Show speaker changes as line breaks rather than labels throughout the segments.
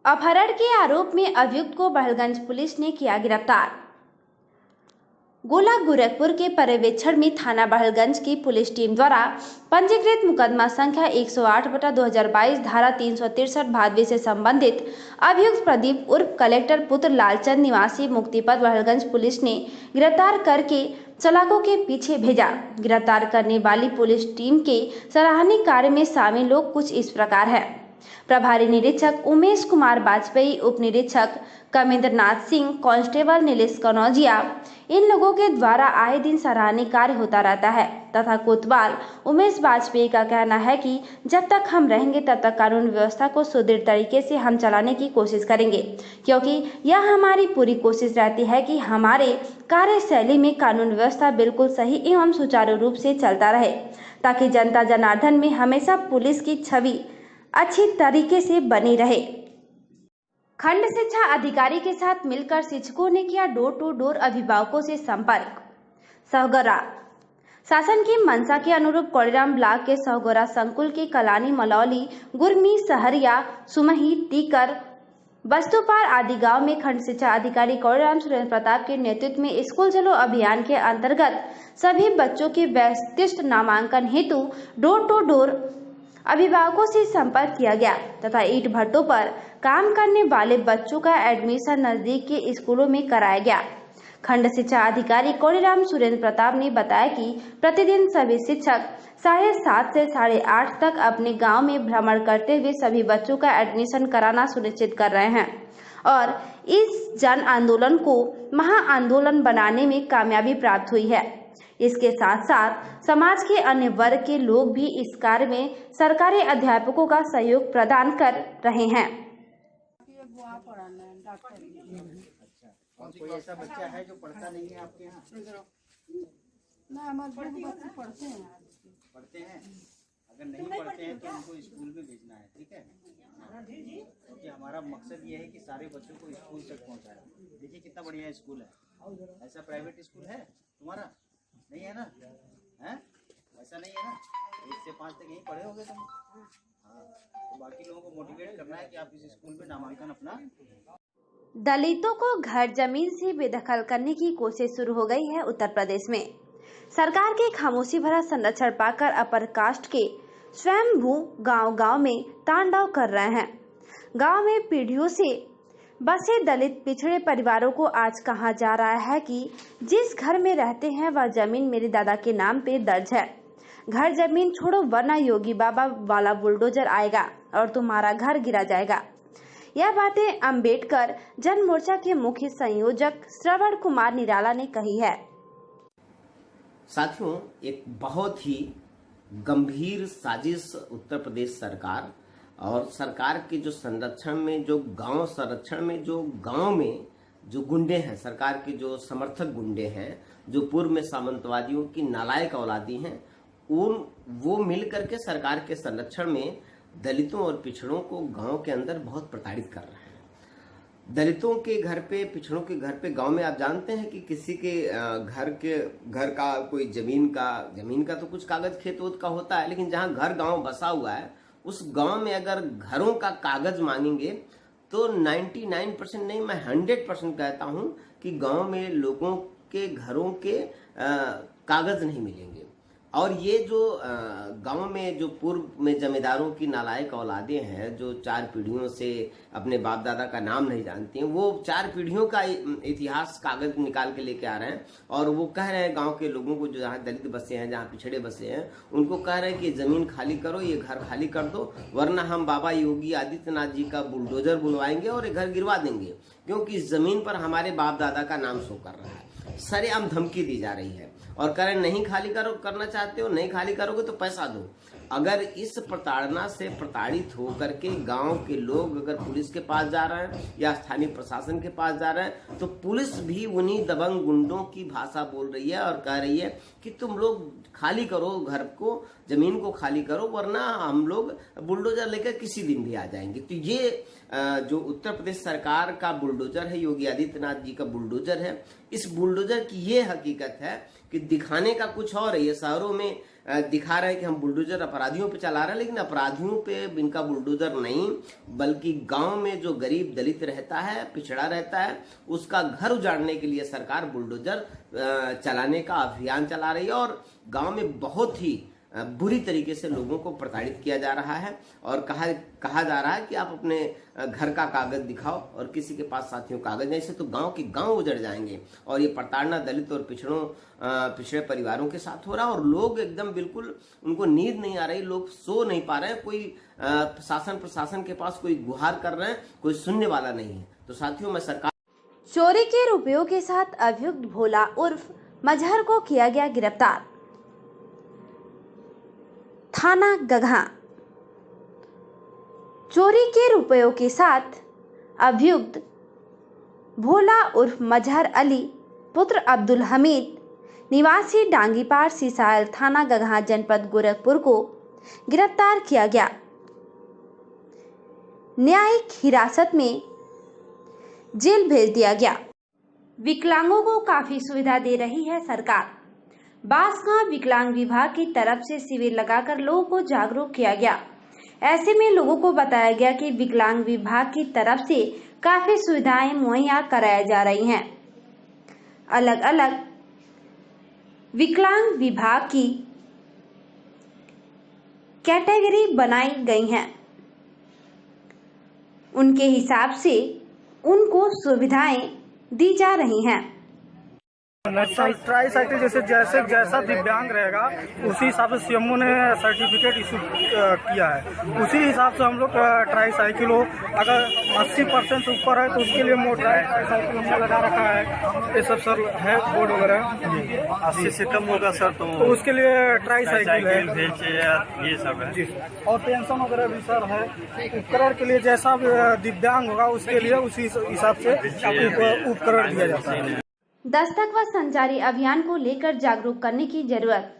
अपहरण के आरोप में अभियुक्त को बड़हलगंज पुलिस ने किया गिरफ्तार। गोला गोरखपुर के पर्यवेक्षण में थाना बड़हलगंज की पुलिस टीम द्वारा पंजीकृत मुकदमा संख्या 108/2022 धारा 363 भादवी से संबंधित अभियुक्त प्रदीप उर्फ कलेक्टर पुत्र लालचंद निवासी मुक्तिपथ बड़हलगंज पुलिस ने गिरफ्तार करके चालकों के पीछे भेजा। गिरफ्तार करने वाली पुलिस टीम के सराहनीय कार्य में शामिल लोग कुछ इस प्रकार है। प्रभारी निरीक्षक उमेश कुमार वाजपेयी, उप निरीक्षक कमेंद्रनाथ सिंह, कांस्टेबल नीलेश कनौजिया। इन लोगों के द्वारा आए दिन सराहनीय कार्य होता रहता है तथा कोतवाल उमेश वाजपेयी का कहना है कि जब तक हम रहेंगे तब तक कानून व्यवस्था को सुदृढ़ तरीके से हम चलाने की कोशिश करेंगे, क्योंकि यह हमारी पूरी कोशिश रहती है कि हमारे कार्यशैली में कानून व्यवस्था बिल्कुल सही एवं सुचारू रूप से चलता रहे, ताकि जनता जनार्दन में हमेशा पुलिस की छवि अच्छी तरीके से बनी रहे। खंड शिक्षा अधिकारी के साथ मिलकर शिक्षकों ने किया डोर टू डोर अभिभावकों से संपर्क। सौगरा शासन की मंशा के अनुरूप कोड़ीराम ब्लॉक के सौगरा संकुल के कलानी, मलौली, गुरमी, सहरिया, सुमही, टीकर, बस्तुपार आदि गांव में खंड शिक्षा अधिकारी कोड़ीराम सुरेंद्र प्रताप के नेतृत्व में स्कूल चलो अभियान के अंतर्गत सभी बच्चों के व्यक्तिगत नामांकन हेतु डोर टू डोर अभिभावकों से संपर्क किया गया तथा ईंट भट्टों पर काम करने वाले बच्चों का एडमिशन नजदीक के स्कूलों में कराया गया। खंड शिक्षा अधिकारी कोड़ीराम सुरेंद्र प्रताप ने बताया कि प्रतिदिन सभी शिक्षक 7:30 से 8:30 तक अपने गांव में भ्रमण करते हुए सभी बच्चों का एडमिशन कराना सुनिश्चित कर रहे हैं और इस जन आंदोलन को महा आंदोलन बनाने में कामयाबी प्राप्त हुई है। इसके साथ साथ समाज के अन्य वर्ग के लोग भी इस कार्य में सरकारी अध्यापकों का सहयोग प्रदान कर रहे हैं।
कोई ऐसा बच्चा है जो पढ़ता नहीं है आपके यहाँ?
ना, हमारे बच्चे पढ़ते हैं।
पढ़ते हैं? अगर नहीं पढ़ते हैं तो उनको स्कूल में भेजना है, ठीक है? क्योंकि हमारा मकसद ये है कि सारे बच्चों को स्कूल तक पहुँचाए। देखिए कितना बढ़िया स्कूल है। ऐसा प्राइवेट स्कूल है तुम्हारा? नहीं है ना? हैं? ऐसा नहीं है ना? 1 से 5 तक यहीं पढ़े होगे तुम। हाँ, तो बाकी लोगों को मोटिवेट करना है कि आप इस स्कूल में नामांकन अपना।
दलितों को घर जमीन से बेदखल करने की कोशिश शुरू हो गई है। उत्तर प्रदेश में सरकार के खामोशी भरा संरक्षण पाकर अपर कास्ट के स्वयंभू गांव-गांव में तांडव कर रहे हैं। गांव में पीढ़ियों से बसे दलित पिछड़े परिवारों को आज कहा जा रहा है कि जिस घर में रहते हैं वह जमीन मेरे दादा के नाम पे दर्ज है। घर जमीन छोड़ो वरना योगी बाबा वाला बुलडोजर आएगा और तुम्हारा घर गिरा जाएगा। यह बातें अंबेडकर जन मोर्चा के मुख्य संयोजक श्रवण कुमार निराला ने कही है।
साथियों, एक बहुत ही गंभीर साजिश उत्तर प्रदेश सरकार और सरकार के जो संरक्षण में जो गांव संरक्षण में जो गांव में जो गुंडे हैं, सरकार के जो समर्थक गुंडे हैं, जो पूर्व में सामंतवादियों की नालायक औलादी हैं, वो मिल करके सरकार के संरक्षण में दलितों और पिछड़ों को गांव के अंदर बहुत प्रताड़ित कर रहे हैं। दलितों के घर पे, पिछड़ों के घर पे गांव में आप जानते हैं कि किसी के घर का कोई जमीन का तो कुछ कागज खेत वोत का होता है, लेकिन जहां घर गांव बसा हुआ है उस गांव में अगर घरों का कागज मांगेंगे तो 99% नहीं, मैं 100% कहता हूं कि गांव में लोगों के घरों के कागज नहीं मिलेंगे। और ये जो गांव में जो पूर्व में जमींदारों की नालायक औलादें हैं, जो 4 पीढ़ियों से अपने बाप दादा का नाम नहीं जानती हैं, वो 4 पीढ़ियों का इतिहास कागज निकाल के लेके आ रहे हैं और वो कह रहे हैं गांव के लोगों को, जो जहाँ दलित बसे हैं, जहाँ पिछड़े बसे हैं, उनको कह रहे हैं कि जमीन खाली करो, ये घर खाली कर दो, वरना हम बाबा योगी आदित्यनाथ जी का बुलडोजर बुलवाएंगे और ये घर गिरवा देंगे, क्योंकि इस जमीन पर हमारे बाप दादा का नाम शो कर रहा है। सरेआम धमकी दी जा रही है और कह रहे नहीं खाली करना चाहते हो, नहीं खाली करोगे तो पैसा दो। अगर इस प्रताड़ना से प्रताड़ित होकर के गांव के लोग अगर पुलिस के पास जा रहे हैं या स्थानीय प्रशासन के पास जा रहे हैं, तो पुलिस भी उन्हीं दबंग गुंडों की भाषा बोल रही है और कह रही है कि तुम लोग खाली करो, घर को, जमीन को खाली करो, वरना हम लोग बुलडोजर लेकर किसी दिन भी आ जाएंगे। तो ये जो उत्तर प्रदेश सरकार का बुलडोजर है, योगी आदित्यनाथ जी का बुलडोजर है, इस बुलडोजर की ये हकीकत है कि दिखाने का कुछ और है। ये शहरों में दिखा रहे हैं कि हम बुलडोजर अपराधियों पे चला रहे हैं, लेकिन अपराधियों पे इनका बुलडोजर नहीं, बल्कि गांव में जो गरीब दलित रहता है, पिछड़ा रहता है, उसका घर उजाड़ने के लिए सरकार बुलडोजर चलाने का अभियान चला रही है। और गांव में बहुत ही बुरी तरीके से लोगों को प्रताड़ित किया जा रहा है और कहा जा रहा है कि आप अपने घर का कागज दिखाओ, और किसी के पास साथियों कागज नहीं, से तो गांव के गांव उजड़ जाएंगे। और ये प्रताड़ना दलित और पिछड़े परिवारों के साथ हो रहा है, और लोग एकदम बिल्कुल उनको नींद नहीं आ रही, लोग सो नहीं पा रहे हैं, कोई शासन प्रशासन के पास कोई गुहार कर रहे हैं, कोई सुनने वाला नहीं है। तो साथियों, मैं सरकार
चोरी के रुपयों के साथ अभियुक्त भोला उर्फ मजहर को किया गया गिरफ्तार। थाना गगहा। चोरी के रुपयों के साथ अभियुक्त भोला उर्फ मजहर अली पुत्र अब्दुल हमीद निवासी डांगीपाड़ सीसायल थाना गगहा जनपद गोरखपुर को गिरफ्तार किया गया। न्यायिक हिरासत में जेल भेज दिया गया। विकलांगों को काफी सुविधा दे रही है सरकार। बांसगांव विकलांग विभाग की तरफ से शिविर लगाकर लोगों को जागरूक किया गया। ऐसे में लोगों को बताया गया कि विकलांग विभाग की तरफ से काफी सुविधाएं मुहैया कराई जा रही हैं। अलग अलग विकलांग विभाग की कैटेगरी बनाई गई हैं। उनके हिसाब से उनको सुविधाएं दी जा रही हैं।
ट्राई साइकिल जैसा दिव्यांग रहेगा उसी हिसाब से सीएमओ ने सर्टिफिकेट इशू किया है। उसी हिसाब से हम लोग ट्राई साइकिल हो, अगर 80% से ऊपर है तो उसके लिए ट्राई साइकिल हमने लगा रखा है। ये सब सर है बोर्ड वगैरह।
80 से कम होगा सर तो
उसके लिए ट्राई साइकिल है,
ये सब है
जी। और पेंशन वगैरह भी सर है। उपकरण के लिए जैसा दिव्यांग होगा उसके लिए उसी हिसाब से उपकरण दिया जाता है।
दस्तक व संचारी अभियान को लेकर जागरूक करने की जरूरत।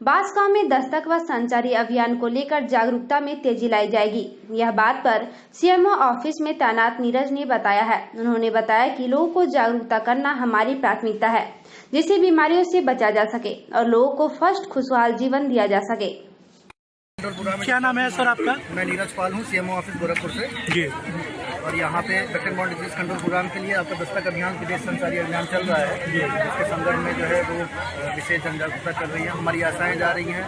बांसगांव में दस्तक व संचारी अभियान को लेकर जागरूकता में तेजी लाई जाएगी। यह बात पर सीएमओ ऑफिस में तैनात नीरज ने बताया है। उन्होंने बताया कि लोगों को जागरूकता करना हमारी प्राथमिकता है, जिससे बीमारियों से बचा जा सके और लोगों को फर्स्ट खुशहाल जीवन दिया जा सके।
क्या नाम है सर आपका?
मैं नीरज पाल हूँ, सीएमओ ऑफिस गोरखपुर से
जी।
और यहाँ पे vector borne disease control programme के लिए आपका दस्तक अभियान विदेश संचारी अभियान चल रहा है, जिसके संदर्भ में जो है वो विशेष जन जागरूकता कर रही है। हमारी आशाएं जा रही हैं,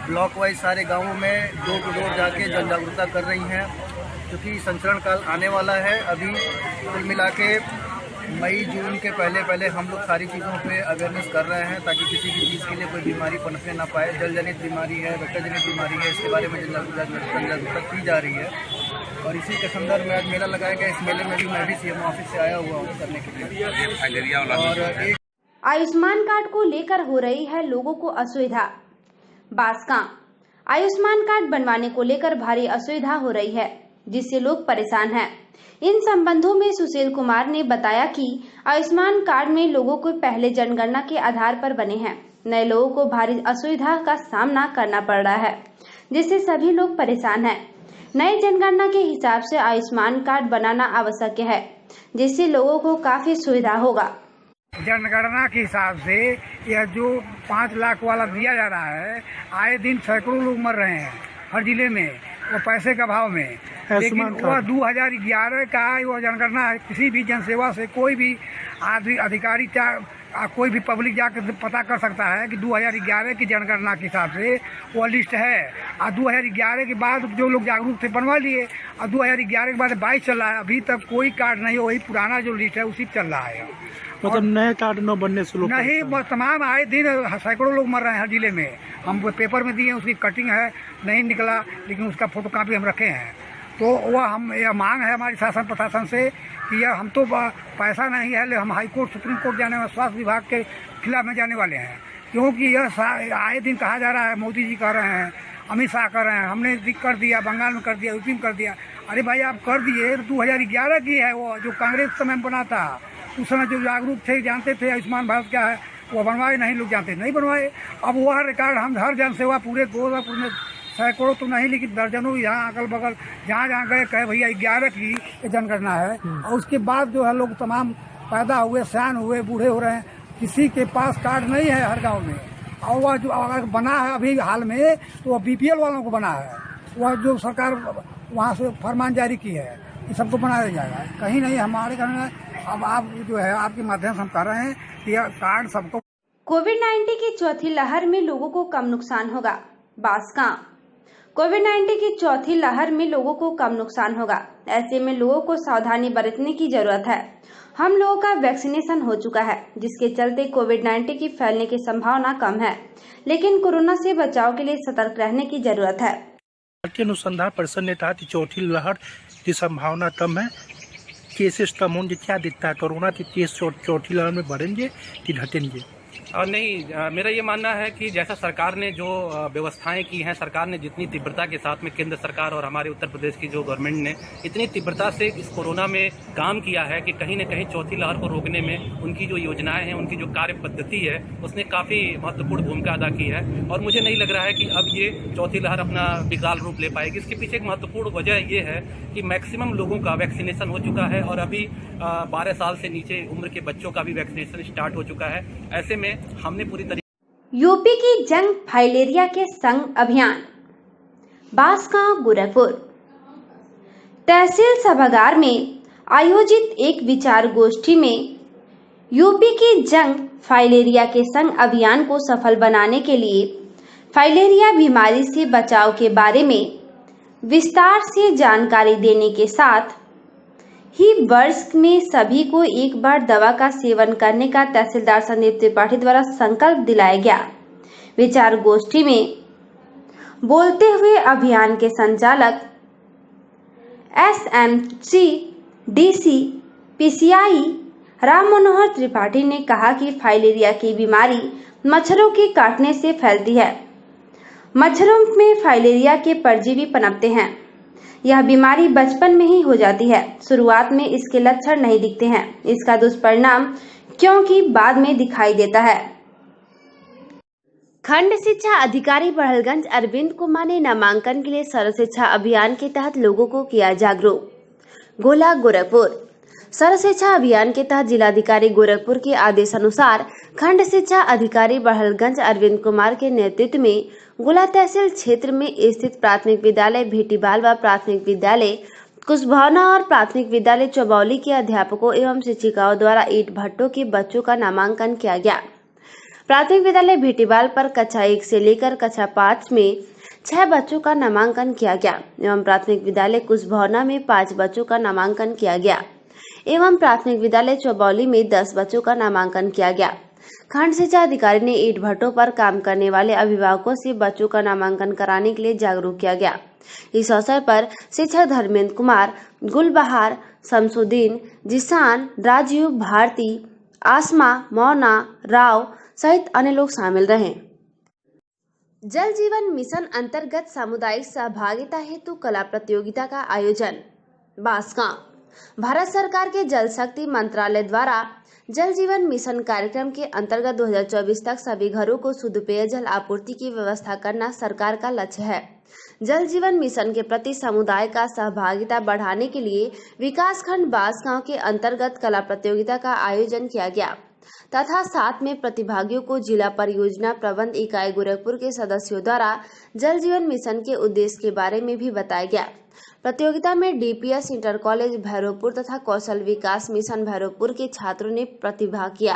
ब्लॉक वाइज सारे गाँवों में डोर टू डोर जाके जन जागरूकता कर रही हैं, क्योंकि संचरण काल आने वाला है। अभी कुल मिला के मई जून के पहले हम लोग सारी चीज़ों पे अवेयरनेस कर रहे हैं, ताकि किसी भी चीज़ के लिए कोई बीमारी पनपने ना पाए। जल जनित बीमारी है, वेक्टर जनित बीमारी है, इसके बारे में जागरूकता की जा रही है। और इसी के संदर्भ में आज मेला लगाया गया। इस मेले में भी मैं भी सीएमओ ऑफिस से आया हुआ हूँ करने के लिए। और एक
आयुष्मान कार्ड को लेकर हो रही है लोगों को असुविधा। बांसगांव आयुष्मान कार्ड बनवाने को लेकर भारी असुविधा हो रही है, जिससे लोग परेशान हैं। इन संबंधों में सुशील कुमार ने बताया कि आयुष्मान कार्ड में लोगों को पहले जनगणना के आधार पर बने हैं। नए लोगों को भारी असुविधा का सामना करना पड़ रहा है, जिससे सभी लोग परेशान हैं। नई जनगणना के हिसाब से आयुष्मान कार्ड बनाना आवश्यक है, जिससे लोगों को काफी सुविधा होगा।
जनगणना के हिसाब से यह जो 5 लाख वाला दिया जा रहा है, आए दिन सैकड़ों लोग मर रहे हैं हर जिले में, वो पैसे का भाव में। लेकिन वह 2011 का वो जनगणना किसी भी जनसेवा से कोई भी अधिकारी कोई भी पब्लिक जाकर पता कर सकता है कि 2011 की जनगणना के हिसाब से वो लिस्ट है। और 2011 के बाद जो लोग जागरूक थे बनवा लिए, और 2011 के बाद 22 चल रहा है, अभी तक कोई कार्ड नहीं, वही पुराना जो लिस्ट है उसी चल रहा है।
मतलब नए कार्ड न बनने से लोग
नहीं, तमाम आए दिन सैकड़ों लोग मर रहे हैं हर जिले में। हम पेपर में दिए, उसकी कटिंग है, नहीं निकला, लेकिन उसका फोटोकॉपी हम रखे हैं। तो वह हम यह मांग है हमारी शासन प्रशासन से कि यह हम तो पैसा नहीं है, हम हाई कोर्ट सुप्रीम कोर्ट जाने वाले, स्वास्थ्य विभाग के खिलाफ में जाने वाले हैं, क्योंकि यह आए दिन कहा जा रहा है, मोदी जी कह रहे हैं, अमित शाह कर रहे हैं, हमने कर दिया, बंगाल में कर दिया, यूपी में कर दिया। अरे भाई आप कर दिए, 2011 की है वो, जो कांग्रेस समय में बना था। उस समय जो जागरूक थे, जानते थे आयुष्मान भारत क्या है, वो बनवाए नहीं, लोग जानते नहीं बनवाए। अब वह रिकॉर्ड हम हर जनसेवा पूरे गोरखपुर में सैकड़ों तो नहीं, लेकिन दर्जनों यहाँ अगल बगल जहाँ गए कहे भैया 11 की जनगणना है। और उसके बाद जो है लोग तमाम पैदा हुए, सयान हुए, बूढ़े हो रहे हैं, किसी के पास कार्ड नहीं है हर गांव में। और वह जो अगर बना है अभी हाल में तो वह BPL वालों को बना है। वह जो सरकार वहाँ से फरमान जारी की है कि सबको बनाया जाएगा, कहीं नहीं हमारे घर में। अब आप जो है आपके माध्यम से हम कह रहे हैं कि यह कार्ड सबको।
कोविड-19 की चौथी लहर में लोगों को कम नुकसान होगा, बांसगांव। कोविड-19 की चौथी लहर में लोगों को कम नुकसान होगा, ऐसे में लोगों को सावधानी बरतने की जरूरत है। हम लोगों का वैक्सीनेशन हो चुका है, जिसके चलते कोविड-19 की फैलने की संभावना कम है, लेकिन कोरोना से बचाव के लिए सतर्क रहने की जरूरत है।
भारतीय अनुसंधान परिषद ने कहा कि चौथी लहर की संभावना कम है, केसेस कम होंगे। क्या दिखता है, कोरोना के केस चौथी लहर में बढ़ेंगे कि घटेंगे?
और नहीं, मेरा ये मानना है कि जैसा सरकार ने जो व्यवस्थाएं की हैं, सरकार ने जितनी तीव्रता के साथ में, केंद्र सरकार और हमारे उत्तर प्रदेश की जो गवर्नमेंट ने इतनी तीव्रता से इस कोरोना में काम किया है कि कहीं न कहीं चौथी लहर को रोकने में उनकी जो योजनाएं हैं, उनकी जो कार्य पद्धति है, उसने काफ़ी महत्वपूर्ण भूमिका अदा की है। और मुझे नहीं लग रहा है कि अब ये चौथी लहर अपना विकराल रूप ले पाएगी। इसके पीछे एक महत्वपूर्ण वजह ये है कि मैक्सिमम लोगों का वैक्सीनेशन हो चुका है और अभी 12 साल से नीचे उम्र के बच्चों का भी वैक्सीनेशन स्टार्ट हो चुका है। ऐसे में हमने पूरी तरीके।
यूपी की जंग फाइलेरिया के संग अभियान, बांसगांव गोरखपुर। तहसील सभागार में आयोजित एक विचार गोष्ठी में यूपी की जंग फाइलेरिया के संग अभियान को सफल बनाने के लिए फाइलेरिया बीमारी से बचाव के बारे में विस्तार से जानकारी देने के साथ ही वर्ष में सभी को एक बार दवा का सेवन करने का तहसीलदार संदीप त्रिपाठी द्वारा संकल्प दिलाया गया। विचार गोष्ठी में बोलते हुए अभियान के संचालक SMC DC PCI Ram Manohar Tripathi ने कहा कि फाइलेरिया की बीमारी मच्छरों के काटने से फैलती है। मच्छरों में फाइलेरिया के परजीवी पनपते हैं। यह बीमारी बचपन में ही हो जाती है। शुरुआत में इसके लक्षण नहीं दिखते हैं। इसका दुष्परिणाम क्योंकि बाद में दिखाई देता है। खंड शिक्षा अधिकारी बड़हलगंज अरविंद कुमार ने नामांकन के लिए सर्व शिक्षा अभियान के तहत लोगों को किया जागरूक। गोला गोरखपुर। सर्व शिक्षा अभियान के तहत जिलाधिकारी गोरखपुर के आदेश अनुसार खंड शिक्षा अधिकारी बड़हलगंज अरविंद कुमार के नेतृत्व में गोला तहसील क्षेत्र में स्थित प्राथमिक विद्यालय भेटीबाल व प्राथमिक विद्यालय कुशभावना और प्राथमिक विद्यालय चौबौली के अध्यापकों एवं शिक्षिकाओं द्वारा ईंट भट्टों के बच्चों का नामांकन किया गया। प्राथमिक विद्यालय भेटीबाल पर कक्षा 1 से लेकर कक्षा 5 में 6 बच्चों का नामांकन किया गया एवं प्राथमिक विद्यालय कुशभावना में 5 बच्चों का नामांकन किया गया एवं प्राथमिक विद्यालय चौबौली में 10 बच्चों का नामांकन किया गया। खंड शिक्षा अधिकारी ने ईंट भट्टों पर काम करने वाले अभिभावकों से बच्चों का नामांकन कराने के लिए जागरूक किया गया। इस अवसर पर शिक्षक धर्मेंद्र कुमार, गुलबहार, शमसुद्दीन, जिसान, राजीव, भारती, आसमा, मौना, राव सहित अन्य लोग शामिल रहे। जल जीवन मिशन अंतर्गत सामुदायिक सहभागिता हेतु कला प्रतियोगिता का आयोजन, बांसगांव। भारत सरकार के जल शक्ति मंत्रालय द्वारा जल जीवन मिशन कार्यक्रम के अंतर्गत 2024 तक सभी घरों को शुद्ध पेयजल आपूर्ति की व्यवस्था करना सरकार का लक्ष्य है। जल जीवन मिशन के प्रति समुदाय का सहभागिता बढ़ाने के लिए विकासखंड बांसगांव के अंतर्गत कला प्रतियोगिता का आयोजन किया गया तथा साथ में प्रतिभागियों को जिला परियोजना प्रबंध इकाई गोरखपुर के सदस्यों द्वारा जल जीवन मिशन के उद्देश्य के बारे में भी बताया गया। प्रतियोगिता में DPS इंटर कॉलेज भैरवपुर तथा कौशल विकास मिशन भैरवपुर के छात्रों ने प्रतिभाग किया।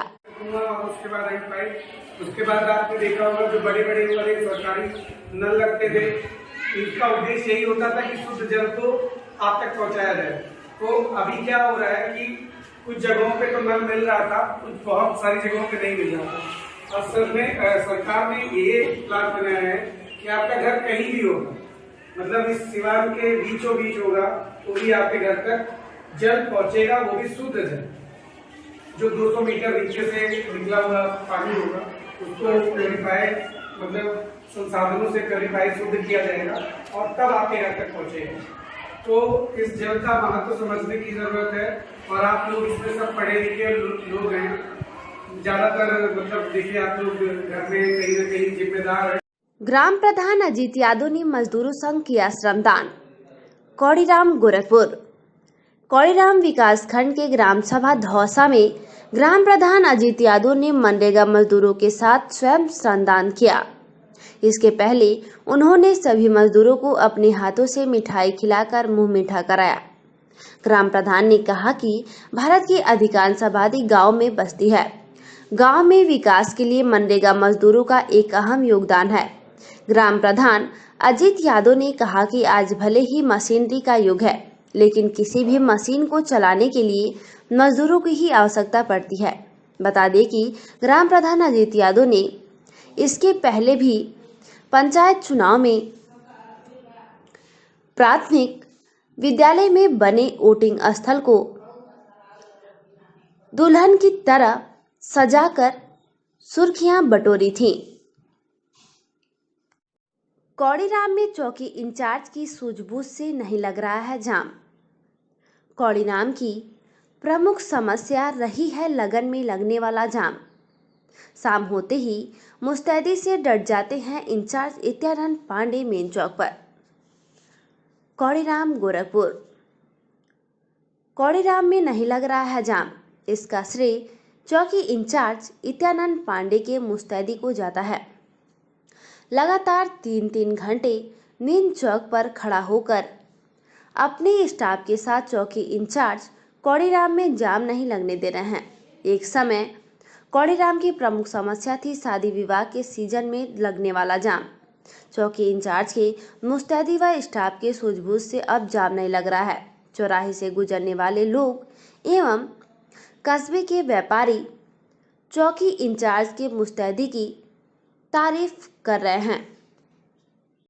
उसके बाद आपने देखा होगा जो बड़े बड़े सरकारी नल लगते थे, इसका उद्देश्य यही होता था कि शुद्ध जल को आप तक पहुंचाया जाए। तो अभी क्या हो रहा है कि कुछ जगहों पे तो नल मिल रहा था, कुछ बहुत सारी जगहों पे नहीं मिल रहा था। असल में सरकार ने ये प्लान बनाया है कि आपका घर कहीं भी होगा, मतलब इस सिवान के बीचों बीच होगा, तो भी आपके घर तक जल पहुंचेगा, वो भी शुद्ध जल। जो 200 मीटर नीचे से निकला हुआ पानी होगा उसको प्योरीफाई, मतलब संसाधनों से प्योरीफाई शुद्ध किया जाएगा और तब आपके घर तक पहुंचेगा। तो इस जल का महत्व समझने की जरूरत है और आप लोग इसमें सब पढ़े लिखे लोग हैं, ज्यादातर मतलब देखिए आप लोग घर में कहीं न कहीं जिम्मेदार है।
ग्राम प्रधान अजीत यादव ने मजदूरों संघ किया श्रमदान, कौड़ीराम गोरखपुर। कौड़ीराम विकास खंड के ग्राम सभा धौसा में ग्राम प्रधान अजीत यादव ने मनरेगा मजदूरों के साथ स्वयं श्रमदान किया। इसके पहले उन्होंने सभी मजदूरों को अपने हाथों से मिठाई खिलाकर मुंह मीठा कराया। ग्राम प्रधान ने कहा कि भारत की अधिकांश आबादी गांव में बसती है। गांव में विकास के लिए मनरेगा मजदूरों का एक अहम योगदान है। ग्राम प्रधान अजीत यादव ने कहा कि आज भले ही मशीनरी का युग है, लेकिन किसी भी मशीन को चलाने के लिए मजदूरों की ही आवश्यकता पड़ती है। बता दें कि ग्राम प्रधान अजीत यादव ने इसके पहले भी पंचायत चुनाव में प्राथमिक विद्यालय में बने वोटिंग स्थल को दुल्हन की तरह सजाकर सुर्खियां बटोरी थीं। कौड़ीराम में चौकी इंचार्ज की सूझबूझ से नहीं लग रहा है जाम। कौड़ीराम की प्रमुख समस्या रही है लगन में लगने वाला जाम। शाम होते ही मुस्तैदी से डट जाते हैं इंचार्ज नित्यानंद पांडे मेन चौक पर। कौड़ीराम गोरखपुर। कौड़ीराम में नहीं लग रहा है जाम, इसका श्रेय चौकी इंचार्ज नित्यानंद पांडे के मुस्तैदी को जाता है। लगातार 3-3 घंटे मेन चौक पर खड़ा होकर अपने स्टाफ के साथ चौकी इंचार्ज कौड़ीराम में जाम नहीं लगने दे रहे हैं। एक समय कौड़ीराम की प्रमुख समस्या थी शादी विवाह के सीजन में लगने वाला जाम। चौकी इंचार्ज के मुस्तैदी व स्टाफ के सूझबूझ से अब जाम नहीं लग रहा है। चौराहे से गुजरने वाले लोग एवं कस्बे के व्यापारी चौकी इंचार्ज के मुस्तैदी की तारीफ कर रहे हैं।